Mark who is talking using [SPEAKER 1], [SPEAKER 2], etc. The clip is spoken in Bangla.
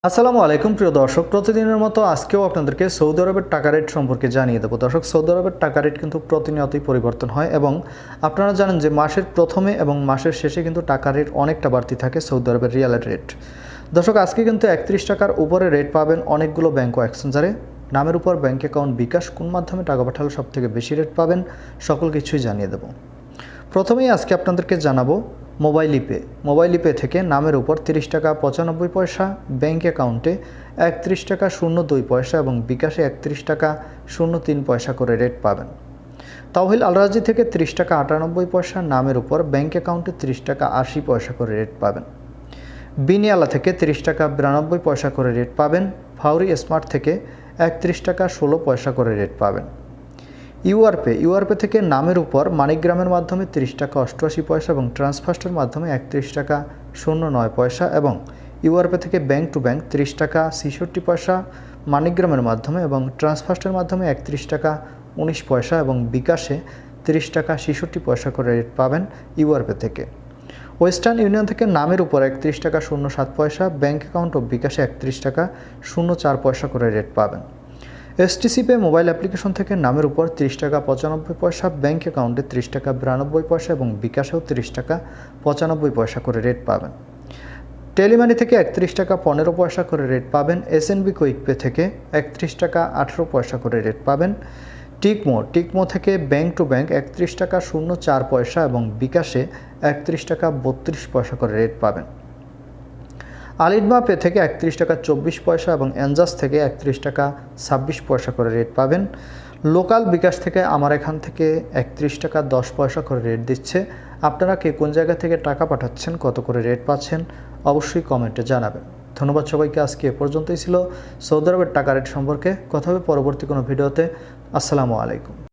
[SPEAKER 1] আসসালামু আলাইকুম প্রিয় দর্শক, প্রতিদিনের মতো আজকেও আপনাদেরকে সৌদি আরবের টাকা রেট সম্পর্কে জানিয়ে দেবো। দর্শক, সৌদি আরবের টাকা রেট কিন্তু প্রতিনিয়তই পরিবর্তন হয় এবং আপনারা জানেন যে মাসের প্রথমে এবং মাসের শেষে কিন্তু টাকা রেট অনেকটা বাড়তি থাকে সৌদি আরবের রিয়ালের রেট। দর্শক, আজকে কিন্তু 31 টাকার উপরে রেট পাবেন অনেকগুলো ব্যাংক ও এক্সচেঞ্জারে। নামের উপর ব্যাংক অ্যাকাউন্ট বিকাশ কোন মাধ্যমে টাকা পাঠালে সবথেকে বেশি রেট পাবেন সকল কিছুই জানিয়ে দেবো। প্রথমেই আজকে আপনাদেরকে জানাবো মোবাইল ইপে থেকে নামের উপর 30 টাকা 95 পয়সা, ব্যাংক অ্যাকাউন্টে 31 টাকা 02 পয়সা এবং বিকাশে 31 টাকা 03 পয়সা করে রেট পাবেন। তাওহিল আলরাজি থেকে 30 টাকা 98 পয়সা নামের উপর, ব্যাংক অ্যাকাউন্টে 30 টাকা 80 পয়সা করে রেট পাবেন। বিনিয়ালা থেকে 30 টাকা 92 পয়সা করে রেট পাবেন। ফাউরি স্মার্ট থেকে 31 টাকা 16 পয়সা করে রেট পাবেন। ইউআরপে থেকে নামের উপর মানিকগ্রামের মাধ্যমে 30 টাকা 88 পয়সা এবং ট্রান্সফার্স্টের মাধ্যমে 31 টাকা 09 পয়সা এবং ইউআরপে থেকে ব্যাংক টু ব্যাংক 30 টাকা 66 পয়সা মানিকগ্রামের মাধ্যমে এবং ট্রান্সফার্স্টের মাধ্যমে 31 টাকা 19 পয়সা এবং বিকাশে 30 টাকা 66 পয়সা করে রেট পাবেন ইউআরপে থেকে। ওয়েস্টার্ন ইউনিয়ন থেকে নামের উপর 31 টাকা 07 পয়সা, ব্যাংক অ্যাকাউন্ট ও বিকাশে 31 টাকা 04 পয়সা করে রেট পাবেন। এসটিসি পে মোবাইল অ্যাপ্লিকেশন থেকে নামের উপর 30 টাকা 95 পয়সা, ব্যাংক অ্যাকাউন্টে 30 টাকা 92 পয়সা এবং বিকাশেও 30 টাকা 95 পয়সা করে রেট পাবেন। টেলিমানি থেকে 31 টাকা 15 পয়সা করে রেট পাবেন। এসএনবি কুইক পে থেকে 31 টাকা 18 পয়সা করে রেট পাবেন। টিকমো থেকে ব্যাংক টু ব্যাংক 31 টাকা 04 পয়সা এবং বিকাশে 31 টাকা 32 পয়সা করে রেট পাবেন। আলিডমা পে থেকে 31 টাকা 24 পয়সা এবং এনজাস থেকে 31 টাকা 26 পয়সা করে রেট পাবেন। লোকাল বিকাশ থেকে আমার এখান থেকে 31 টাকা 10 পয়সা করে রেট দিচ্ছে। আপনারা কে কোন জায়গা থেকে টাকা পাঠাচ্ছেন, কত করে রেট পাচ্ছেন অবশ্যই কমেন্টে জানাবেন। ধন্যবাদ সবাইকে। আজকে এ পর্যন্তই ছিল সৌদি আরবের টাকা রেট সম্পর্কে। কথা হবে পরবর্তী কোনো ভিডিওতে। আসসালামু আলাইকুম।